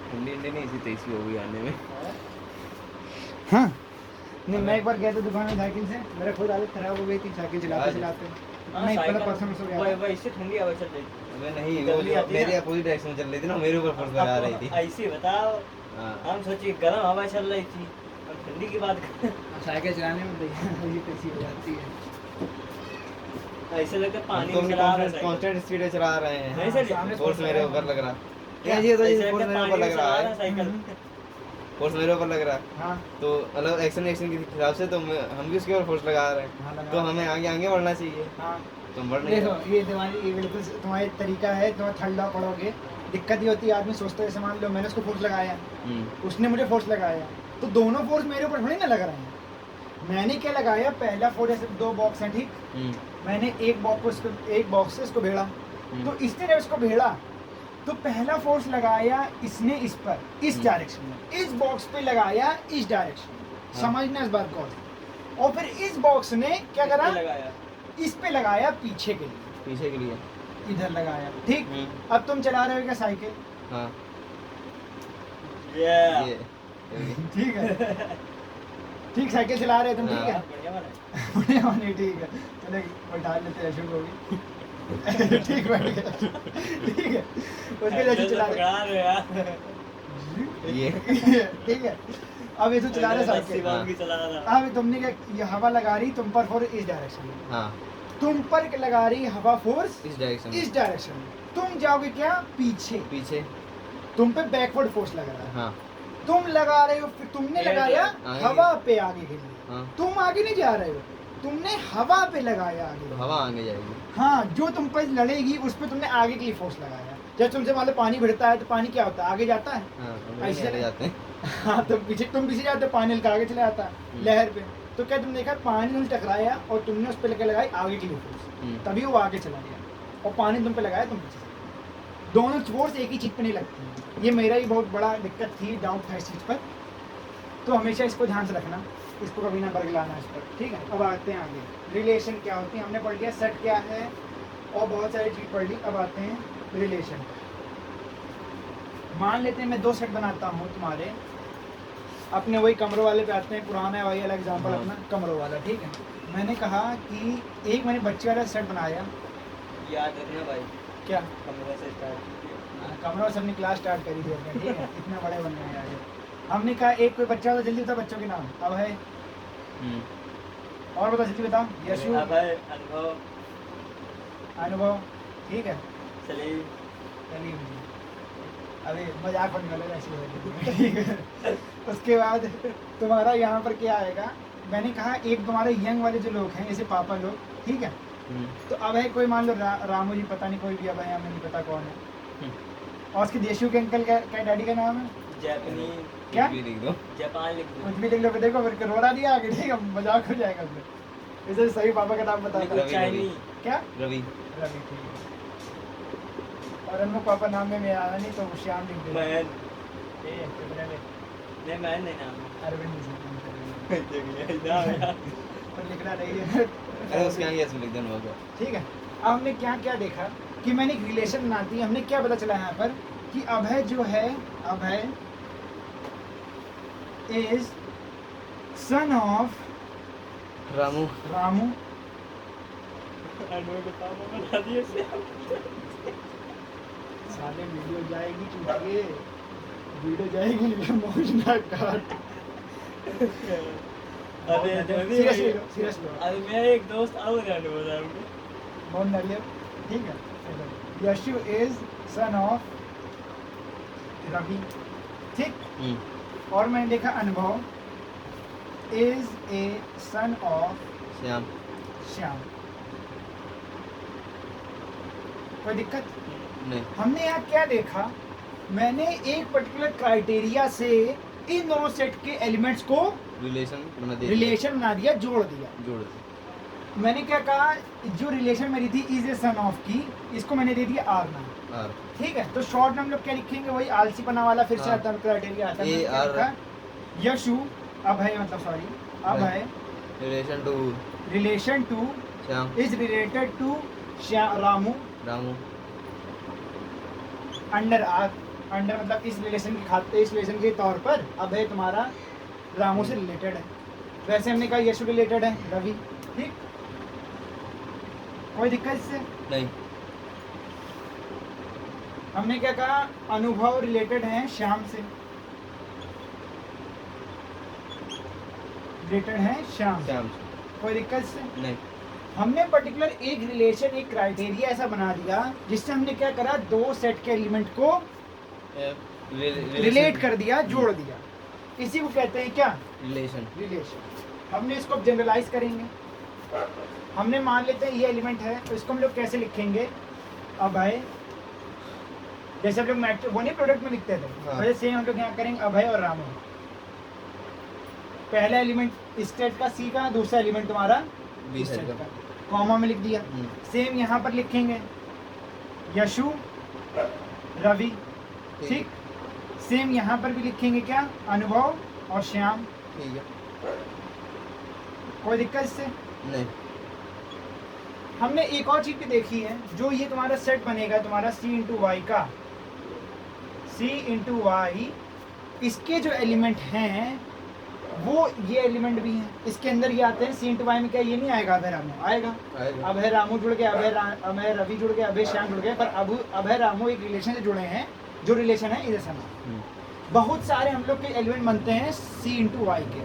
ठंडी नहीं इसी तेजी हो गई आने में। हाँ नहीं, मैं एक बार गया था दुकान में साइकिल से, मेरा खुद हालत खराब हो गई थी साइकिल चलाते चलाते। नहीं पहले परसों में गया था। इससे ठंडी हवा चल रही थी। अबे नहीं, वो जो मेरी अपोजिट डायरेक्शन चल रही थी ना, मेरे ऊपर फोर्स लगा रही थी। ऐसे बताओ, हाँ हम सोचिए गर्म हवा चल रही थी और ठंडी की बात कर। साइकिल चलाने में भैया ये कैसी हो जाती है। ऐसे लगता है पानी तो में चला रहा है कांस्टेंट स्पीड पे चला रहे हैं। नहीं सर, सामने फोर्स मेरे ऊपर लग रहा क्या? है। ये तो ऐसे फोर्स लगता है मेरे ऊपर पानी में लग रहा चला है। साइकिल। फोर्स मेरे ऊपर लग रहा है हाँ तो मतलब एक्शन के हिसाब से तो हम भी उसके ऊपर फोर्स लगा रहे हाँ, हैं, लगा तो रहे हमें आगे आगे बढ़ना चाहिए। हाँ तुम बढ़ नहीं देखो रहे। ये तुम्हारी ये बिल्कुल तुम्हारी तरीका है, तुम थर्ड लॉ पढ़ोगे। दिक्कत ये होती है आदमी सोचता है, जैसे मान लो मैंने उसको फोर्स लगाया, उसने मुझे फोर्स लगाया, तो दोनों फोर्स मेरे ऊपर थोड़ी ना लग रहे हैं। मैंने क्या लगाया, पहला फोर्स, जैसे दो बॉक्स हैं ठीक, मैंने एक बॉक्स से इसको भेड़ा, तो इसने जब इसको भेड़ा तो पहला फोर्स लगाया इसने इस पर, इस डायरेक्शन में, इस बॉक्स पे लगाया इस डायरेक्शन में, समझना इस बात को। और फिर इस बॉक्स ने क्या करा, लगाया इस पे लगाया पीछे के लिए, पीछे के लिए। इधर लगाया ठीक। अब तुम चला रहे हो क्या साइकिल, हाँ ये ये ठीक है ठीक साइकिल चला रहे हो तुम, ठीक है बढ़िया वाला है। बढ़िया वाली, ठीक है चलो बैठा लेते हैं अशोक को भी ठीक बैठ गया, ठीक है उसके जैसे चला रहे पकड़ा रहे यार। ये ठीक है। अब ये तो चला रहे साइकिल, बात की चला रहा। अब तुमने क्या, ये हवा लगा रही तुम पर फोर्स इस डायरेक्शन में, हाँ तुम पर लगा रही हवा फोर्स इस डायरेक्शन में। इस डायरेक्शन में, तुम जाओगे क्या पीछे, पीछे तुम पे बैकवर्ड फोर्स लग रहा है, हाँ तुम लगा रहे हो, फिर तुमने लगाया आगे। हवा पे आगे के लिए, हाँ तुम आगे नहीं जा रहे हो, तुमने हवा पे लगाया आगे। तो हवा आगे जाएगी। हाँ जो तुम पर लड़ेगी उस पर तुमने आगे के लिए फोर्स लगाया। जब तुमसे मान लो पानी भिड़ता है तो पानी क्या होता है, आगे जाता है। हाँ हम ऐसे लोग आगे जाते हैं। हाँ तुम पीछे जाते हो, पानी हल्का आगे चला जाता है लहर पे। तो क्या तुमने देखा, पानी तुमने टकराया और तुमने उस पर लगा लगाई आगे के लिए फोर्स, तभी वो आगे चला गया, और पानी तुम पे लगाया तुम पीछे से। दोनों फोर्स एक ही चीज पे नहीं लगती है। ये मेरा ही बहुत बड़ा दिक्कत थी, डाउट था इस चीज पर, तो हमेशा इसको ध्यान से रखना, इसको कभी ना बरगलाना इस पर, ठीक है। अब आते हैं आगे, रिलेशन क्या होती है हमने पढ़ लिया, सेट क्या है और बहुत सारी चीज पढ़ ली। अब आते हैं रिलेशन। मान लेते हैं मैं दो सेट बनाता हूँ तुम्हारे, अपने वही कमरों वाले पे आते हैं, पुराना वही वाला एग्जाम्पल हाँ। अपना कमरों वाला, ठीक है। मैंने कहा कि एक मैंने बच्चे वाला सेट बनाया, याद रखना भाई, क्या कमरे से स्टार्ट। कमरों से अपनी क्लास स्टार्ट करी थी अपने, ठीक है इतना बड़े बन गए आगे। हमने कहा एक कोई बच्चा होता, जल्दी बता बच्चों के नाम। अब है और बता जल्दी बताओ, यशु, अभय, अनुभव, अनुभव, ठीक है सलीम। सलीम। अभी मजाक होने वाला है, ऐसी हो रही है, ठीक है। उसके बाद तुम्हारा यहाँ पर क्या आएगा, मैंने कहा एक तुम्हारे यंग वाले जो लोग हैं जैसे पापा लोग, ठीक है। तो अब है कोई मान लो रामू जी, पता नहीं कोई भी अब है, हमें नहीं पता कौन है। और उसके देशु के अंकल क्या डैडी का नाम है, जापानी, क्या भी लिख दो। जापान लिख दो। कुछ भी लिख लो, देखो फिर रोना नहीं आगे, ठीक है मजाक हो जाएगा फिर। इसे सही पापा का नाम बता दो, रवि, चाइनी। क्या रवि। रवि, ठीक है। और हम लोग पापा नाम में आया नहीं तो श्याम लिख दे, मैन। अरविंद नहीं मैन नहीं नाम जी, है। पर लिखना नहीं है। अरे उसके आगे ऐसे लिख देना होगा। ठीक है। अब हमने क्या क्या देखा कि मैंने एक रिलेशन बना दी, हमने क्या पता चला यहाँ पर कि अभय जो है, Abhay is son of Ramu. Ramu. Anubhav को पापा बना दिए से। साले वीडियो जाएगी चुटिए, वीडियो जाएगी लेकिन मौज ना काट। अबे सीरियस लो, अरे मेरा एक दोस्त और है अनुभव नाम के। बहुत नरियर, ठीक है। चलो। Yashu is son of Ravi, ठीक। और मैंने देखा Anubhav is a son of Shyam. Shyam. कोई दिक्कत नहीं। हमने यहाँ क्या देखा, मैंने एक पर्टिकुलर क्राइटेरिया से इन दोनों सेट के एलिमेंट्स को रिलेशन बना दिया। रिलेशन बना दिया, जोड़ दिया। जोड़ दो। मैंने क्या कहा, जो रिलेशन मेरी थी इज ए सन ऑफ की, इसको मैंने दे दिया आर नाम, आर। ठीक है। तो शॉर्ट में हम लोग क्या लिखेंगे, वही आलसी पना वाला फिर से हाँ। आता है क्राइटेरिया आता है। ए, मैंने क्या आर। लिखा, यशु अभय, मतलब sorry Abhay relation to relation to Shyam. Is related to Ramu Ramu. Under R, under मतलब इस रिलेशन के खाते, इस रिलेशन के तौर पर अभय तुम्हारा रामू से रिलेटेड है। वैसे हमने कहा यशु रिलेटेड है रवि, ठीक, कोई दिक्कत इससे नहीं। हमने क्या कहा, अनुभव रिलेटेड है श्याम से, रिलेटेड है श्याम से, श्याम कोई दिक्कत इससे नहीं। हमने पर्टिकुलर एक रिलेशन, एक क्राइटेरिया ऐसा बना दिया जिससे हमने क्या करा, दो सेट के एलिमेंट को रिलेट कर दिया, जोड़ दिया। इसी को कहते हैं क्या, रिलेशन। रिलेशन। हमने इसको अब जनरलाइज करेंगे। हमने मान लेते हैं ये एलिमेंट है, तो इसको हम लोग कैसे लिखेंगे, अभय, जैसे हम लोग वो नहीं प्रोडक्ट में लिखते थे, हाँ। वैसे सेम हम लोग यहाँ करेंगे अभय और रामू। पहला एलिमेंट इस सेट का सी का, दूसरा एलिमेंट तुम्हारा इस सेट का, कॉमा में लिख दिया। सेम यहाँ पर लिखेंगे यशु रवि, ठीक। सेम यहाँ पर भी लिखेंगे क्या, अनुभव और श्याम, ठीक है, कोई दिक्कत इससे नहीं। हमने एक और चीज भी देखी है, जो ये तुम्हारा सेट बनेगा तुम्हारा C इंटू वाई का, C इंटू वाई, इसके जो एलिमेंट हैं वो ये एलिमेंट भी हैं, इसके अंदर ये आते हैं। C इंटू वाई में क्या ये नहीं आएगा, अभय रामू आएगा, अभय रामू जुड़ गया, अभय रवि जुड़ गया, अभय श्याम जुड़ गया, पर अभय रामू एक रिलेशन से जुड़े हैं, जो रिलेशन है इधर से। बहुत सारे हम लोग के एलिमेंट बनते हैं C इंटू वाई के,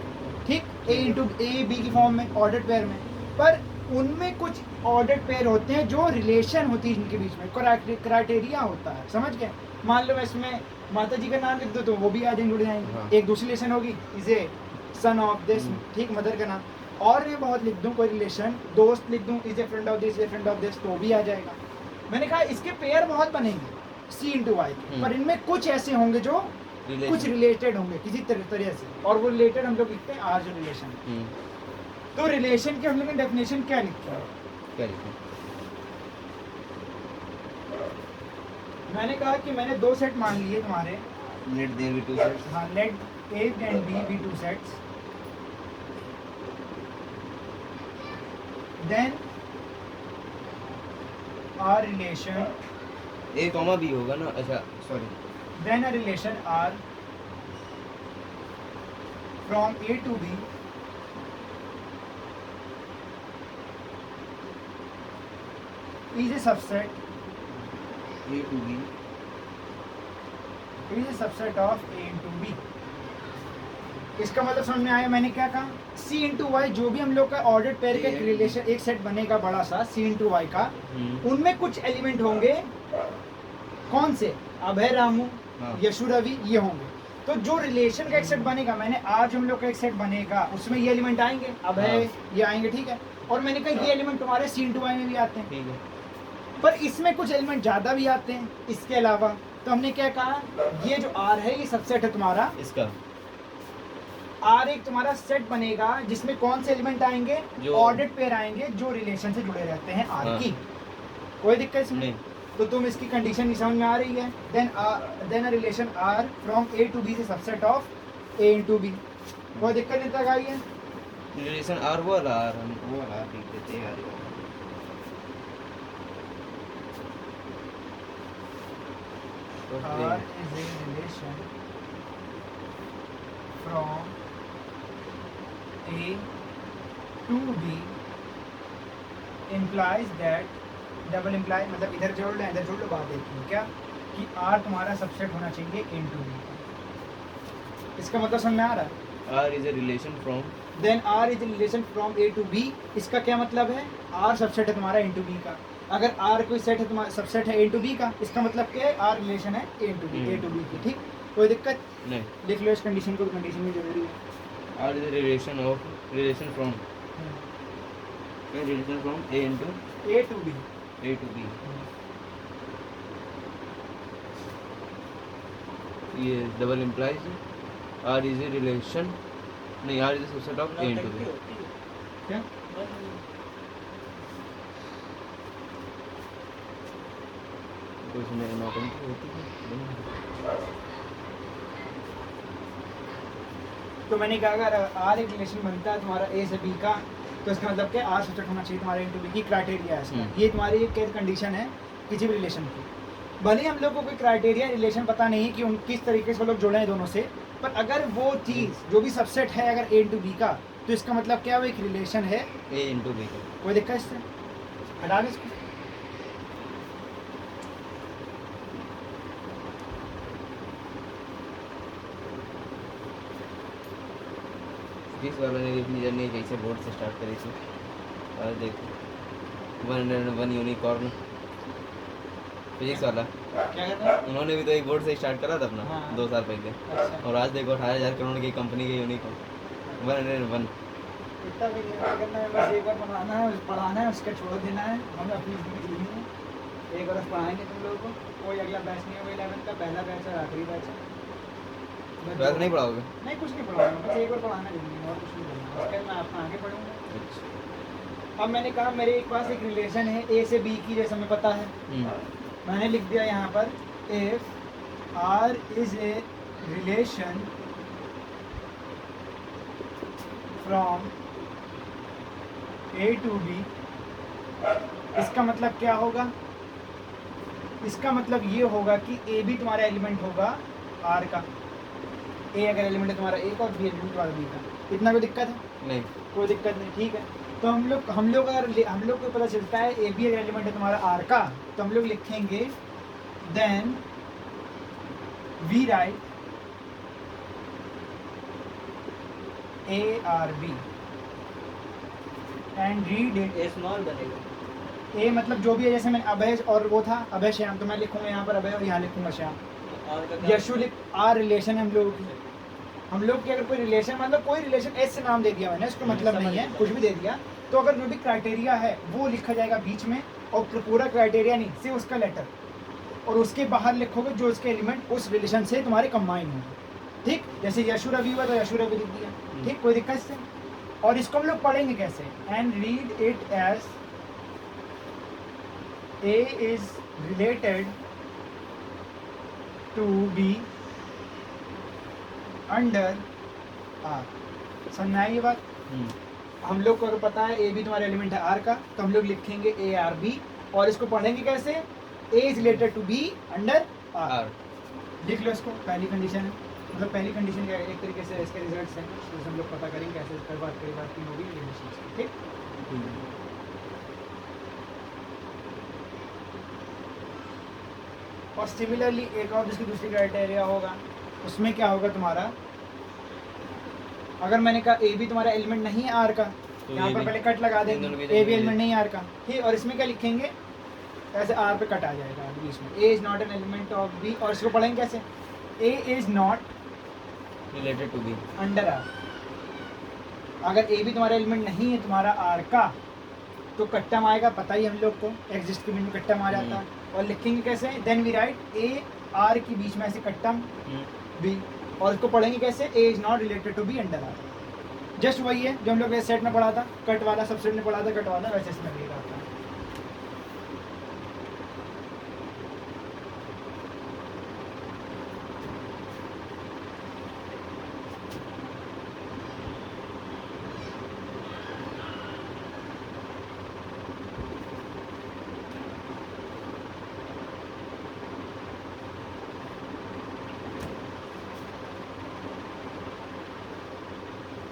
ठीक, A इंटू ए बी की फॉर्म में, ऑर्डर्ड पेयर में, पर उनमें कुछ ऑर्डर्ड पेयर होते हैं जो रिलेशन होती है इनके बीच में, क्राइटेरिया होता है, समझ गए। मान लो मैं इसमें माता जी का नाम लिख दो तो वो भी आ जाएंगे, जुड़ जाएंगे। हाँ। एक दूसरी रिलेशन होगी, इसे सन ऑफ दिस, ठीक, मदर का नाम, और मैं बहुत लिख दूं कोई रिलेशन, दोस्त लिख दूं, is a friend of this, A friend of this, तो भी आ जाएगा। मैंने कहा इसके पेयर बहुत बनेंगे C इंटू वाई, पर इनमें कुछ ऐसे होंगे जो कुछ रिलेटेड होंगे किसी तरह से, और वो रिलेटेड हम लोग लिखते हैं आर जो रिलेशन। तो रिलेशन के हम लोग डेफिनेशन क्या लिखते हैं, क्या लिखें? मैंने कहा कि मैंने दो सेट मान लिए तुम्हारे, Let there be two sets. हाँ, late A and B be two sets, then our relation, A comma B होगा ना, अच्छा sorry, then a relation R from A to B is a subset A to B, of A into B। इसका मतलब समझ में आया मैंने क्या कहा, C इंटू वाई, जो भी हम लोग का ऑर्डर्ड पेयर का एक रिलेशन, एक सेट बनेगा बड़ा सा C इंटू वाई का, उनमें कुछ एलिमेंट होंगे, कौन से, अभय रामू, हाँ। यशु रवि, ये होंगे। तो जो रिलेशन का एक सेट बनेगा, मैंने आज हम लोग का एक सेट बनेगा, उसमें ये एलिमेंट आएंगे, अभय हाँ। ये आएंगे, ठीक है। और मैंने कहा ये एलिमेंट तुम्हारे C इंटू वाई में भी आते हैं, ठीक है, पर इसमें कुछ एलिमेंट ज़्यादा भी आते हैं इसके अलावा। तो हमने क्या कहा, ये जो R है ये सबसेट है तुम्हारा, इसका R एक तुम्हारा सेट बनेगा जिसमें कौन से एलिमेंट आएंगे, जो ऑर्डर्ड पेयर आएंगे जो रिलेशन से जुड़े रहते हैं R हाँ। की, कोई दिक्कत इसमें नहीं। तो तुम इसकी कंडीशन नहीं समझ में आ रही है। Then a relation R from A to B से subset of A into B, कोई दिक्कत नहीं तक आई है। रिलेशन R वो वाला R, हम वो वाला R लिख देते हैं यार। R is a relation from A to B implies that, double imply मतलब इधर जोड़ लो इधर जोड़ लो, बात एक ही क्या कि R तुम्हारा सबसेट होना चाहिए A into B का। इसका मतलब समझ में आ रहा है। R is a relation from, then R is relation from A to B, इसका क्या मतलब है, R सबसेट है तुम्हारा A to B का। अगर R कोई सेट है तुम्हारा सबसेट है A to B का, इसका मतलब क्या है, R रिलेशन है A to B की, ठीक, कोई दिक्कत नहीं। लिख लो इस कंडीशन को, कंडीशन में जरूरी है। R is a relation from A into A to B, A to B, ये double implies R is a relation, नहीं, R is a subset of A into B। क्या तो इसमें नौटंकी होती है। तो मैंने कहा अगर R एक रिलेशन बनता है तुम्हारा A से B का, तो इसका मतलब क्या, R सबसेट होना चाहिए तुम्हारे A to B की क्राइटेरिया है इसका। ये तुम्हारी एक कंडीशन है किसी भी रिलेशन की। भले ही हम लोग को कोई क्राइटेरिया रिलेशन पता नहीं कि उन किस तरीके से वो लोग जुड़े हैं दोनों से, पर अगर वो चीज़ जो भी सबसेट है अगर A into B का, तो इसका मतलब क्या वो एक रिलेशन है A into B का। कोई दिक्कत इससे? हटा दे इसको। फिजिक्स वालों ने भी अपनी जर्नी कैसे बोर्ड से स्टार्ट करी थी, और देखो 101 यूनिकॉर्न फिजिक्स वाला, क्या कहते हैं? उन्होंने भी तो एक बोर्ड से स्टार्ट करा था अपना हाँ। 2 साल पहले, अच्छा, और आज देखो 18,000 करोड़ की कंपनी के यूनिकॉर्न 101। इतना भी नहीं करना है, बस एक बार बनाना है, पढ़ाना है, उसका छोड़ देना है। हमें अपनी जिंदगी जीनी है। एक बरस पढ़ाएंगे तुम लोगों को, कोई अगला बैच नहीं होगा 11 का, पहला बैच है, आखिरी बैच है। बस ट्वेल्थ नहीं पढ़ाओगे? नहीं, कुछ नहीं पढ़ाऊंगा, बस एक बार पढ़ाना जिंदगी में, और कुछ नहीं करना। उसके बाद मैं अपना आगे पढ़ूंगा। अच्छा। अब मैंने कहा मेरे पास एक रिलेशन है A से B की, जैसे हमें पता है, मैंने लिख दिया यहाँ पर if R is a relation from A to B, इसका मतलब क्या होगा? इसका मतलब ये होगा कि A भी तुम्हारा एलिमेंट होगा R का। A अगर एलिमेंट है तुम्हारा A का और B एलिमेंट तुम्हारा B का। इतना कोई दिक्कत है? नहीं। कोई दिक्कत नहीं, ठीक है। तो हम लोग अगर हम लोग को पता चलता है ए बी अगर एलिमेंट है तुम्हारा आर का, तो हम लोग लिखेंगे then we write A R B and read it. A small बनेगा। ए मतलब जो भी है, जैसे मैंने अभय और वो था अभय श्याम, तो मैं लिखूंगा यहाँ पर अभय और यहाँ लिखूंगा श्याम। और का क्या? यशु लिख आर रिलेशन हम लोग की, हम लोग की अगर कोई रिलेशन, मतलब कोई रिलेशन एस से नाम दे दिया मैंने, उसको मतलब नहीं है, कुछ भी दे दिया, तो अगर जो भी क्राइटेरिया है वो लिखा जाएगा बीच में, और पूरा क्राइटेरिया नहीं, सिर्फ उसका लेटर, और उसके बाहर लिखोगे जो उसके एलिमेंट उस रिलेशन से तुम्हारे कंबाइन होंगे। ठीक, जैसे यशु रवि हुआ तो यशु रवि लिख दिया। ठीक, कोई दिक्कत से? और इसको हम लोग पढ़ेंगे कैसे? And read it as A is related to B under R. समझ में आई ये बात? हम लोग को अगर पता है ए बी तुम्हारा एलिमेंट है आर का, तो हम लोग लिखेंगे ए आर बी, और इसको पढ़ेंगे कैसे? A is related to B under R. लिख लो इसको, पहली कंडीशन है, मतलब पहली कंडीशन का एक तरीके से इसके रिजल्ट्स हैं, तो हम लोग पता करेंगे कैसे इसका बात करी बात की होगी रिलेशन से। ठीक, और सिमिलरली एक और जिसकी दूसरी क्राइटेरिया होगा, उसमें क्या होगा तुम्हारा? अगर मैंने कहा ए बी तुम्हारा एलिमेंट नहीं है आर का, तो यहाँ ये पर भी- पहले कट लगा देंगे, दोनों भी ए बी एलिमेंट देंगे। नहीं है आर का, ठीक। और इसमें क्या लिखेंगे? ऐसे आर पे कट आ जाएगा बीच में, A is not an element of B, और इसको पढ़ेंगे कैसे? A is not related to B under R. अगर ए बी तुम्हारा एलिमेंट नहीं है तुम्हारा आर का, तो कट्टम आएगा, पता ही हम लोग को, एग्जिस्ट के बीच में कट्टम आ जाता है। और लिखेंगे कैसे? Then we write A R की बीच में ऐसे कट्टम बी, और इसको पढ़ेंगे कैसे? A is not related to B under R. Just वही है जो हम लोग सेट में पढ़ा था, कट वाला सबसेट में पढ़ा था, कट वाला वैसे इसमें भी आता है।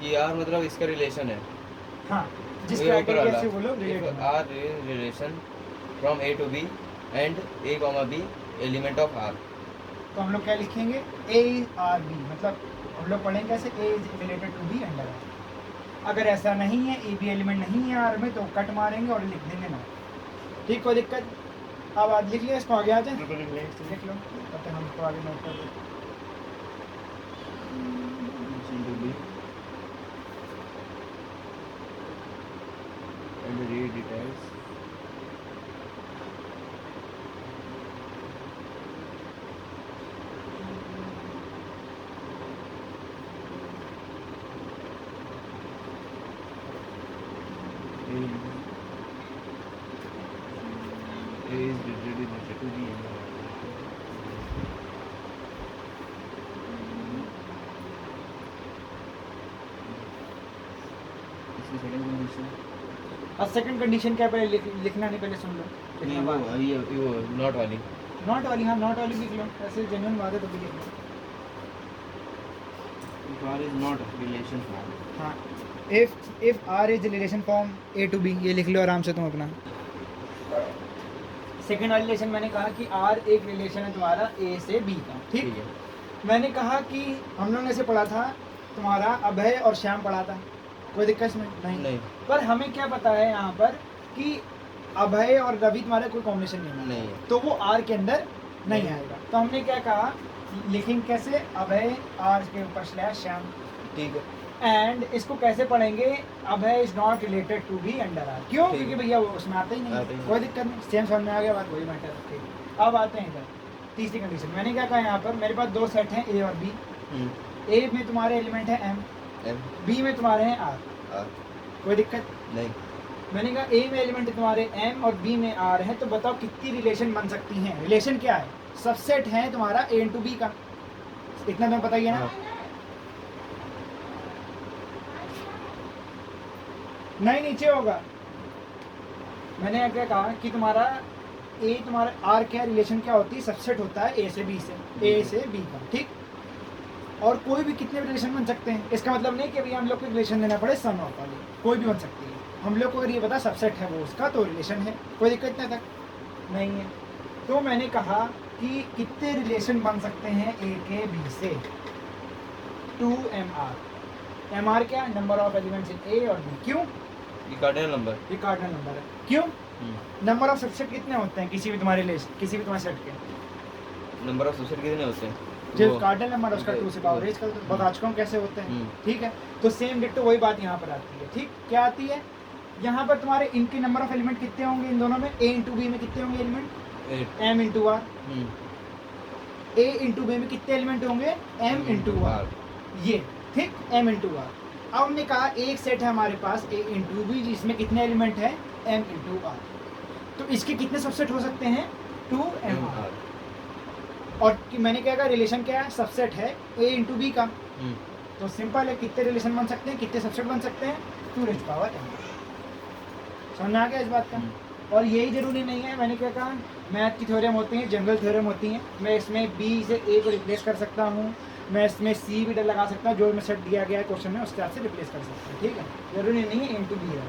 ये आर मतलब इसका रिलेशन है। हाँ, जिस वही ऊपर क्राइटेरिया वाला। से वो लोग relate If R is relation from A to B and A comma B element of R। तो हम लोग क्या लिखेंगे? ए आर बी, मतलब हम लोग पढ़ेंगे कैसे? A is related to B under R. अगर ऐसा नहीं है, ए बी एलिमेंट नहीं है आर में, तो कट मारेंगे और लिख देंगे ना। ठीक, कोई दिक्कत? अब आज लिख लिया, इसको आगे आ जाए, लिख लो, तब तक हम इसको आगे नोट कर दें। to B and read it as is related to B and इसकी सेकंड कंडीशन अब सेकंड कंडीशन क्या है? पहले लिखना नहीं, पहले सुन लो, ये लिखना वो बाद में। ये वो नॉट वाली नॉट वाली, हाँ नॉट वाली लिख लो, ऐसे जेन्युइन बात है तो भी लिख लो। If R is not relation form. हाँ, if R is relation form A to B, ये लिख लो आराम से तुम अपना। सेकेंड वाली रिलेशन मैंने कहा कि आर एक रिलेशन है तुम्हारा ए से बी का, ठीक। है। मैंने कहा कि हम लोगों ने ऐसे पढ़ा था, तुम्हारा अभय और श्याम पढ़ा था, कोई दिक्कत इसमें नहीं। पर हमें क्या पता है यहाँ पर कि अभय और रवि तुम्हारा कोई कॉम्बिनेशन नहीं है, तो वो आर के अंदर नहीं आएगा। तो हमने क्या कहा, लिखेंगे कैसे, अभय आर के ऊपर स्लैश श्याम, ठीक है। एंड इसको कैसे पढ़ेंगे, Abhay is not related to B under R, क्यों, ठीक है। क्योंकि भैया वो उसमें आते ही नहीं, कोई दिक्कत नहीं, सेम समझ में आ गया बात, वही मैटर है। अब आते हैं इधर तीसरी कंडीशन। मैंने क्या कहा, यहाँ पर मेरे पास दो सेट हैं ए और बी। ए में तुम्हारे एलिमेंट है एम, बी में तुम्हारे हैं आर, कोई दिक्कत नहीं। मैंने कहा ए में एलिमेंट तुम्हारे एम और बी में आर है, तो बताओ कितनी रिलेशन बन सकती हैं। रिलेशन क्या है, सबसेट है तुम्हारा ए इंटू बी का, इतना तुम्हें पता ही है ना। नहीं, नीचे होगा। मैंने क्या कहा कि तुम्हारा ए, तुम्हारा आर क्या रिलेशन क्या होती है, सबसेट होता है ए से बी से, ए से बी का, ठीक। और कोई भी कितने भी रिलेशन बन सकते हैं, इसका मतलब नहीं कि भैया हम लोग को रिलेशन देना पड़े सन ऑफ वाली, कोई भी बन सकती है। हम लोग को अगर ये पता सबसेट है वो उसका, तो रिलेशन है, कोई दिक्कत नहीं तक नहीं है। तो मैंने कहा कि कितने रिलेशन बन सकते हैं ए के बी से, 2mr। mr क्या, नंबर ऑफ एलिमेंट्स इन ए और बी, क्यों, ये कार्डिनल नंबर। ये कार्डिनल नंबर है, क्यों, नंबर ऑफ सबसेट कितने होते हैं किसी भी तुम्हारे लिस्ट, किसी भी तुम्हारे सेट के, नंबर ऑफ सबसेट कितने होते हैं, जो कार्डिनल नंबर उसका 2 से पावर रेज कर बता चुका हूँ कैसे होते हैं, ठीक है। तो सेम डिट्टो वही बात यहाँ पर आती है, ठीक। क्या आती है, यहाँ पर तुम्हारे इनके नंबर ऑफ एलिमेंट कितने होंगे, इन दोनों में ए इंटू बी में कितने होंगे element, M into R. A into B में कितने एलिमेंट होंगे, एम इंटू आर, ये ठीक, एम इंटू आर। अब हमने कहा एक सेट है हमारे पास ए इंटू बी, जिसमें कितने एलिमेंट है, एम इंटू आर। तो इसके कितने सबसेट हो सकते हैं, 2mr। और मैंने क्या कहा, रिलेशन क्या है, सबसेट है ए इंटू बी का। तो सिंपल है, कितने रिलेशन बन सकते हैं, कितने सबसेट बन सकते हैं, 2m। समझ में आ गया इस बात का। और यही जरूरी नहीं है, मैंने क्या कहा, मैथ की थ्योरम होती हैं, जनरल थ्योरम होती हैं। मैं इसमें बी से ए को रिप्लेस कर सकता हूँ, मैं इसमें सी भी लगा सकता हूँ, जो मैं सेट दिया गया है क्वेश्चन में उसके हिसाब से रिप्लेस कर सकता हूँ, ठीक है। जरूरी नहीं है एम टू बी है,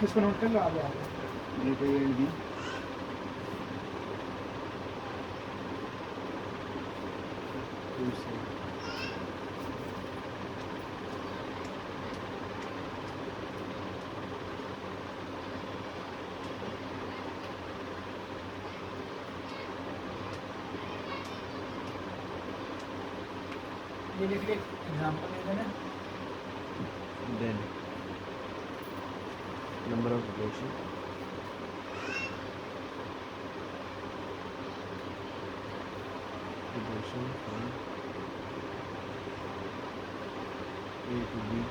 इसको नोट कर लो आगे आगे। ये लिख ले, एग्जाम्पल दे देना। Then number of relation from A to B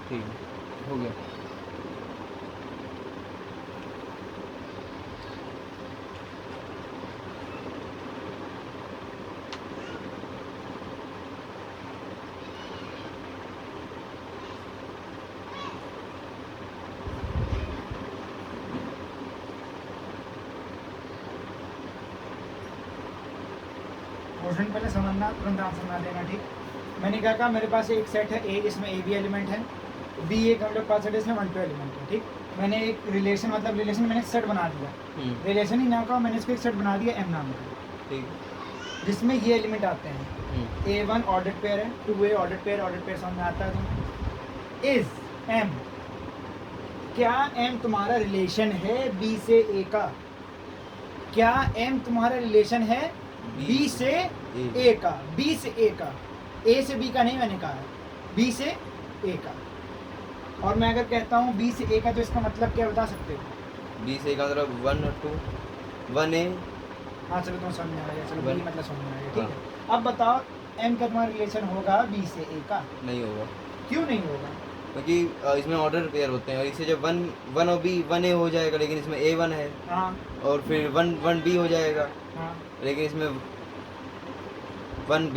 ठीक है, हो गया। क्वेश्चन पहले समझना, तुरंत आंसर ना देना, ठीक। मैंने क्या कहा, मेरे पास एक सेट है ए, जिसमें ए बी एलिमेंट है, बी एक हम लोग पास सेट है, इसमें 1 2 एलिमेंट है, ठीक। मैंने एक रिलेशन, मतलब रिलेशन मैंने सेट बना दिया, रिलेशन ही ना कहा, मैंने इसको एक सेट बना दिया एम नाम का, ठीक, जिसमें ये एलिमेंट आते हैं। A1 ऑर्डर्ड पेयर है, 2A ऑर्डर्ड पेयर समझ में आता है तुम्हें। इज एम, क्या एम तुम्हारा रिलेशन है बी से ए का, क्या एम तुम्हारा रिलेशन है बी से ए का, बी से ए का, ए से बी का नहीं मैंने कहा है, बी से ए का। और मैं अगर कहता हूँ बी से ए का, तो इसका मतलब क्या बता सकते हो, बी से का मतलब 1 और 2, 1A। हाँ चलो तुम समझ में आ गया, चलो बी मतलब समझ में आ गया, ठीक है। अब बताओ एम का तुम्हारा रिलेशन होगा बी से ए का, नहीं होगा, क्यों नहीं होगा, क्योंकि इसमें ऑर्डर पेयर होते हैं, और इससे जब 1 और बी 1A हो जाएगा, लेकिन इसमें A1 है, हाँ और फिर 1 1B हो जाएगा, हाँ, लेकिन इसमें 1B,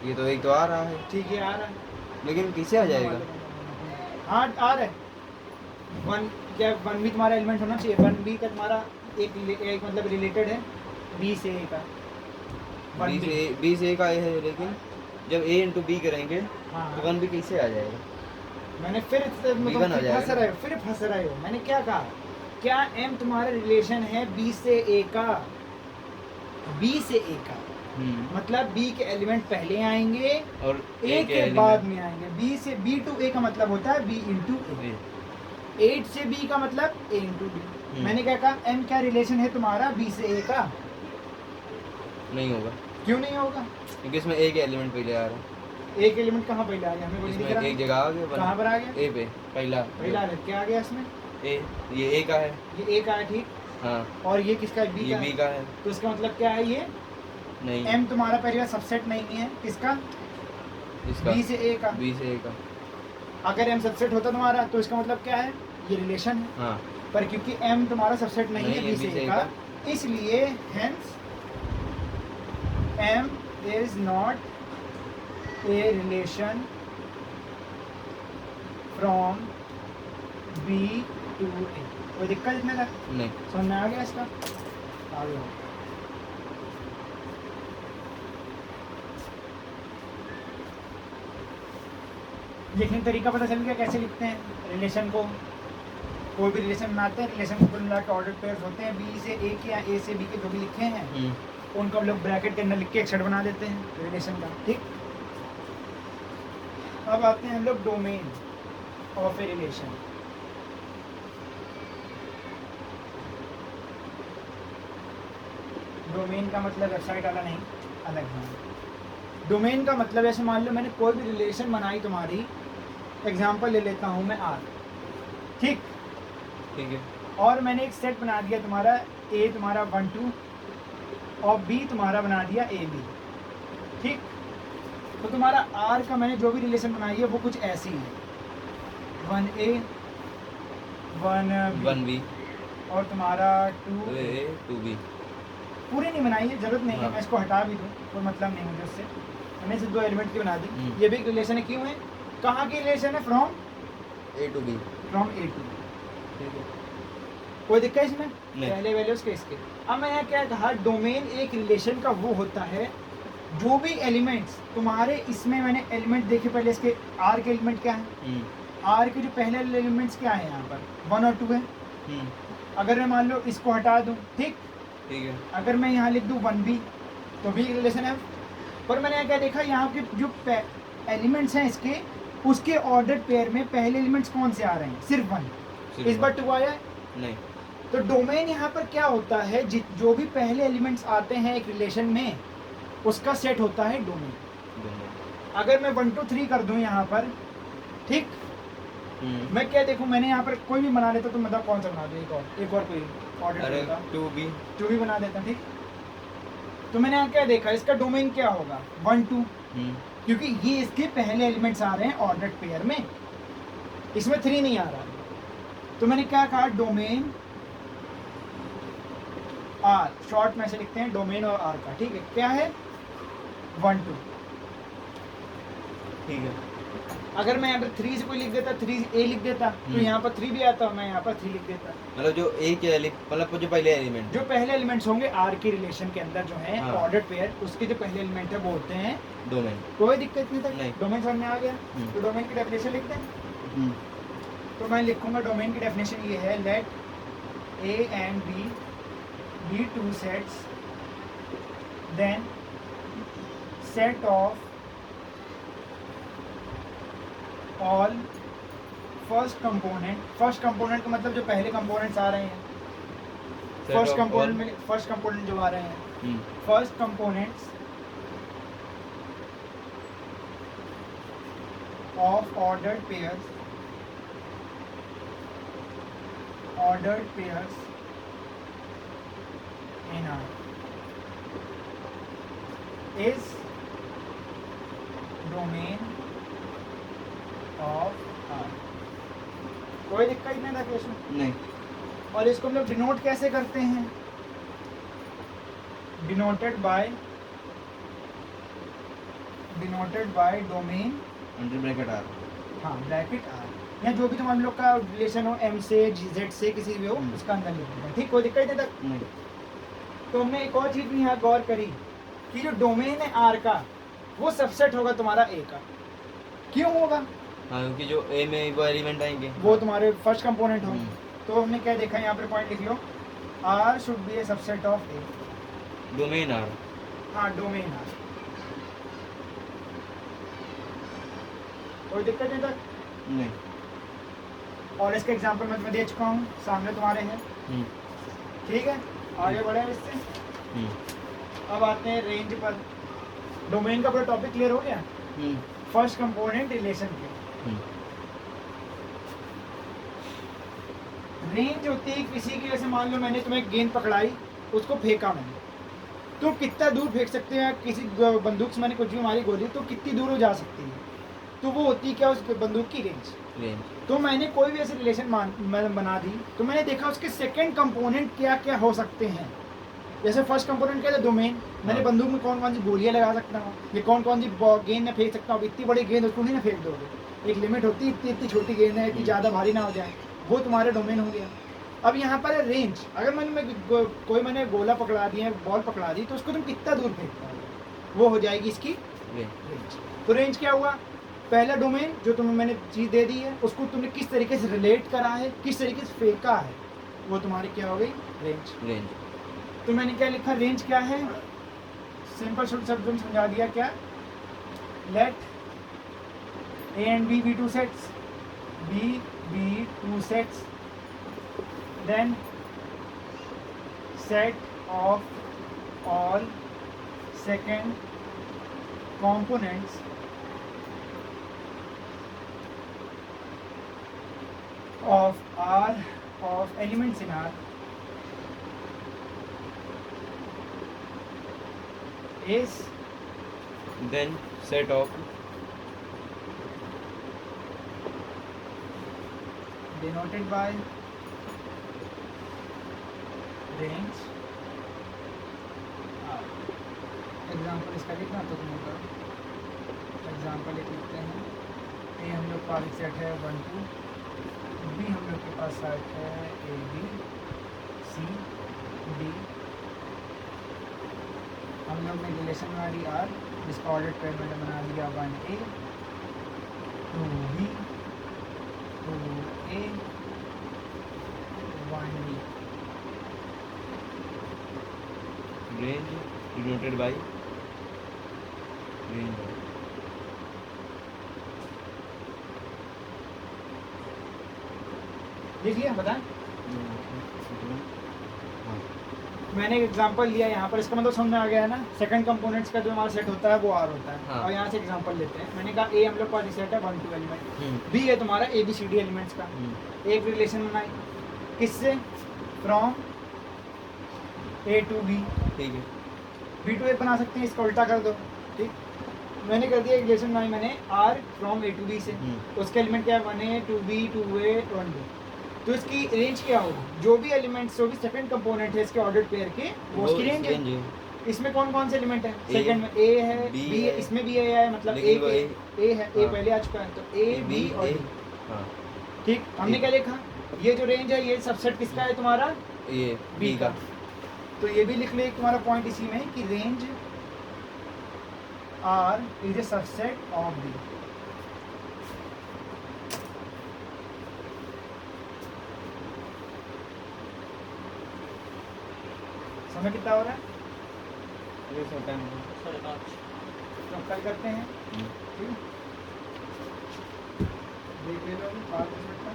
ये तो एक तो आ रहा है, ठीक है, आ रहा है। लेकिन किसे आ जाएगा? हाँ आ रहा है। वन क्या 1B तुम्हारा एलिमेंट होना चाहिए। 1B का तुम्हारा एक मतलब रिलेटेड है B से A का। B से A का A है, लेकिन जब A इंटू B करेंगे हाँ तो 1B कैसे आ जाएगा? मैंने फिर B1 आ जाएगा। फंस रहे हो। मैंने क्या कहा, क्या M तुम्हारा रिलेशन है B से A का? B से A का मतलब B के एलिमेंट पहले आएंगे और A के बाद में आएंगे। B से B टू A का मतलब होता है B इंटू A। 8 से B का मतलब A इंटू B। मैंने क्या कहा, M क्या रिलेशन है तुम्हारा B से A का? नहीं होगा, क्यों नहीं होगा? क्योंकि इसमें A के एलिमेंट पहले आ रहा है। एक एलिमेंट कहाँ पहले आ गया? हमें कोई नहीं दिख इसमें रहा। एक जगह आ गया, कहाँ पर आ गया? A पे पहला पहला आ गया। क्या आ गया इसमें? A, ये A का है। ये A का है, ठीक। हाँ, और ये किसका है? B ये का B है। का है। तो इसका मतलब क्या है? ये नहीं, M तुम्हारा पहले सबसेट नहीं है किसका? इसका B से A का। B से A का। अगर M सबसेट होता तुम्हारा तो इसका मतलब क्या है? ये रिलेशन है। हाँ, पर क्योंकि M तुम्हारा सबसेट नहीं है B से A का, इसलिए hence M is not a relation from B to A। कोई दिक्कत इसमें तक नहीं, समझ में आ गया इसका? आगे लिखने का तरीका पता चल गया कैसे लिखते हैं रिलेशन को। कोई भी रिलेशन बनाते हैं, रिलेशन को कुल मिला के ऑर्डर पेयर्स होते हैं। B से A के या A से B के जो भी लिखे हैं उनको हम लोग ब्रैकेट के अंदर लिख के एक सेट बना देते हैं रिलेशन का, ठीक। अब आते हैं हम लोग domain of a relation. Domain का मतलब वेबसाइट वाला नहीं, अलग है। डोमेन का मतलब ऐसे मान लो मैंने कोई भी रिलेशन बनाई तुम्हारी, एग्जांपल ले लेता हूँ मैं R, ठीक। ठीक है। और मैंने एक सेट बना दिया तुम्हारा A तुम्हारा 1 2 और B तुम्हारा बना दिया AB, ठीक। तो तुम्हारा R का मैंने जो भी रिलेशन बनाई है वो कुछ ऐसी है, 1A 1B और तुम्हारा 2A 2B। पूरी नहीं बनाई है, जरूरत नहीं है, हाँ। मैं इसको हटा भी दूँ, कोई मतलब नहीं मुझे उससे। मैंने सिर्फ 2 एलिमेंट की बना दी। हम्म। ये भी एक रिलेशन है, क्यों है? कहाँ की रिलेशन है? From A to B। A to B। ठीक है। कोई दिक्कत इसमें? नहीं। पहले वैल्यूज के इसके। अब मैंने क्या कहा, डोमेन एक रिलेशन का वो होता है जो भी एलिमेंट्स तुम्हारे इसमें, मैंने एलिमेंट देखे पहले, इसके R के एलिमेंट क्या है? R के जो पहले एलिमेंट्स क्या है यहाँ पर? 1 और 2 है। अगर मैं मान लो इसको हटा दूँ, ठीक, ठीक है। अगर मैं यहाँ लिख दूँ 1B तो भी रिलेशन है। पर मैंने क्या देखा, यहाँ के जो एलिमेंट्स हैं इसके, उसके ऑर्डर पेयर में पहले एलिमेंट्स कौन से आ रहे हैं? सिर्फ 1। इस बार 2 आया है? नहीं। तो डोमेन यहाँ पर क्या होता है, जो भी पहले एलिमेंट्स आते हैं एक रिलेशन में उसका सेट होता है डोमेन। अगर मैं 1 2 3 कर दूं यहाँ पर, ठीक, मैं क्या देखूं, मैंने यहाँ पर कोई भी बना लेता तो मतलब कौन सा बना दूं? एक और कोई ऑर्डर अरे होता 2B बना देता, ठीक। तो मैंने यहाँ क्या देखा, इसका डोमेन क्या होगा? 1 2, क्योंकि ये इसके पहले एलिमेंट्स आ रहे हैं ऑर्डर पेयर में, इसमें 3 नहीं आ रहा। तो मैंने क्या कहा, डोमेन R, शॉर्ट में से लिखते हैं डोमेन और R का, ठीक है। क्या है? 1 2, ठीक है। अगर मैं यहाँ पर 3 से कोई लिख देता, 3A लिख देता, तो यहाँ पर 3 भी आता, मैं यहाँ पर 3 लिख देता। मतलब जो A के मतलब जो पहले एलिमेंट, जो पहले एलिमेंट्स होंगे R की रिलेशन के अंदर जो है हाँ। ऑर्डर पेयर, उसके जो पहले एलिमेंट है वो होते हैं डोमेन। कोई दिक्कत नहीं नहीं। तक डोमेन समझ में आ गया। तो डोमेन की डेफिनेशन लिखते हैं। तो मैं लिखूंगा डोमेन की डेफिनेशन ये है, late A and B be 2 sets, then set of all first component का मतलब जो पहले कंपोनेंट्स आ रहे हैं, फर्स्ट कंपोनेंट जो आ रहे हैं, first components of ordered pairs in R is domain of R। कोई दिक्कत नहीं था क्वेश्चन? नहीं। और इसको हम लोग डिनोट कैसे करते हैं? Denoted by denoted by domain under bracket R. हाँ ब्रैकेट आर, या जो भी तुम्हारे लोग का रिलेशन हो एम से जेड से किसी भी हो उसका अंदर लिख देते हैं। ठीक, कोई दिक्कत नहीं तक। नहीं। तो हमने एक और चीज़ भी यहाँ गौर करी कि जो डोमेन है आर का वो सबसेट होगा तुम्हारा ए का। क्यों होगा? हाँ, क्योंकि जो ए में वो एलिमेंट आएंगे वो तुम्हारे फर्स्ट कंपोनेंट हो। हम्म। तो हमने क्या देखा यहाँ पर पॉइंट लिख लो, R should be a subset of A. Domain R. हाँ डोमेन आर, कोई दिक्कत नहीं तक। नहीं। और इसका एग्जांपल मैं तुम्हें दे चुका हूँ, सामने तुम्हारे है। हम्म। ठीक है, आगे बढ़े हम इससे। हम्म। अब आते हैं रेंज पर। डोमेन का पूरा टॉपिक क्लियर हो गया। हम्म। फर्स्ट कंपोनेंट रिलेशन के। हम्म। रेंज होती है किसी की, जैसे मान लो मैंने तुम्हें गेंद पकड़ाई, उसको फेंका मैंने, तो कितना दूर फेंक सकते हैं? किसी बंदूक से मैंने कुछ भी मारी गोली, तो कितनी दूर हो जा सकती है? तो वो होती है क्या, उस बंदूक की रेंज। रेंज। तो मैंने कोई भी ऐसी रिलेशन बना दी, तो मैंने देखा उसके सेकंड कंपोनेंट क्या क्या हो सकते हैं। जैसे फर्स्ट कंपोनेंट क्या था, डोमेन। मैंने हाँ। बंदूक में कौन कौन सी गोलियां लगा सकता हूँ, ये कौन कौन सी गेंद में फेंक सकता हूँ। इतनी बड़ी गेंद उसको नहीं ना फेंक दोगे, एक लिमिट होती है, इतनी इतनी छोटी गेंद है, इतनी ज़्यादा भारी ना हो जाए, वो तुम्हारा डोमेन हो गया। अब यहाँ पर है रेंज। अगर मैंने गोला पकड़ा दिया, बॉल पकड़ा दी, तो उसको तुम कितना दूर फेंक पाओगे, वो हो जाएगी इसकी रेंज। तो रेंज क्या हुआ? पहला डोमेन जो तुम्हें मैंने चीज़ दे दी है, उसको तुमने किस तरीके से रिलेट करा है, किस तरीके से फेंका है, वो तुम्हारी क्या हो गई, रेंज। रेंज। तो मैंने क्या लिखा, रेंज क्या है? सिंपल शब्द में समझा दिया। क्या? Let A and B two sets, B two sets, then set of all second components of R, of elements in R is Then set of denoted by range R। Example इसका लिखना तो तुम करो। एग्जाम्पल एक लिखते हैं, ए हम लोग का सेट है 1 2, बी हम लोग के पास सेट है ए बी सी डी। हम लोग ने रिलेशन बना ली आर, जिसका ऑर्डर पेयर मैंने बना दिया 1A 2B 2A 1B। range denoted by range। लिख लिया, बताएं। हाँ। मैंने एक एग्जांपल लिया यहाँ पर, इसका मतलब समझ में आ गया है ना। सेकंड कंपोनेंट्स का जो हमारा सेट होता है वो आर होता है। हाँ। और यहाँ से एग्जांपल लेते हैं। मैंने कहा ए हम लोग का सेट है 1 2 एलिमेंट, हम्म। बी है तुम्हारा A B C D elements का। एक रिलेशन बनाई किससे, फ्रॉम ए टू बी, ठीक है। बी टू ए बना सकते हैं, इसका उल्टा कर दो। ठीक, मैंने कर दिया एक रिलेशन बनाई मैंने R from A to B से। उसके एलिमेंट क्या है, 1A 2B 2A 1B। तो इसकी रेंज क्या होगी, जो भी एलिमेंट्स, जो भी सेकंड कंपोनेंट है इसके ऑर्डर पेयर के, वो उसकी रेंज है। इसमें कौन कौन से एलिमेंट है, सेकंड में ए है, B बी है, है, इसमें भी ए है, मतलब लेकिन वो ए है, ए हाँ। पहले आ चुका है, तो ए बी और D। हाँ। ठीक, हमने क्या लिखा, ये जो रेंज है ये सबसेट किसका है तुम्हारा, ये बी B का। का। तो ये भी लिख ले एक तुम्हारा पॉइंट इसी में कि range R is a subset of B. समय कितना हो रहा है, ये सब टाइम। 5:30। तो कल करते हैं। ठीक, देख ले लो 5 मिनट का।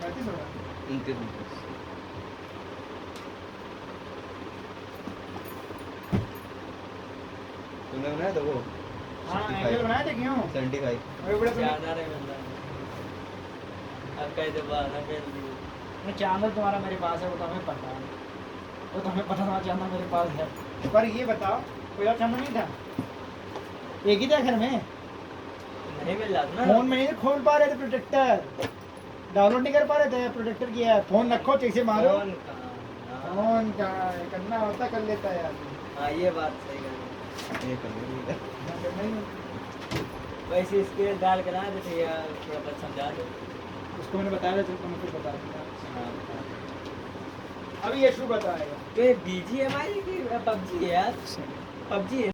35 हो रहा है। 29। तुमने बनाया था वो हाँ एंगल बनाए थे क्यों, 75। अरे बड़े बड़े ज्यादा रहे बंदा। अब कह दे बाहर कर दिए। मैं चैनल तुम्हारा मेरे पास है, वो तो हमें पता है, वो तो हमें पता था चैनल मेरे पास है। पर ये बताओ कोई और चैनल नहीं था, एक ही था घर में, नहीं मिल रहा था ना। फोन में नहीं खोल पा रहे थे, प्रोटेक्टर डाउनलोड नहीं कर पा रहे थे, प्रोटेक्टर किया है, फोन रखो चेक से मारो। फोन कहाँ? कौन कहाँ है, करना होता कर लेता है आदमी। हाँ ये बात सही है। ये कर लो ना करना ही नहीं। वैसे इसके डाल कर ना देते यार, थोड़ा बहुत समझा दो। उसको मैंने बताया था, चल तो मैं फिर बता दूंगा। हाँ अभी यशु बताएगा। तो ये BGMI की PUBG है यार, PUBG है।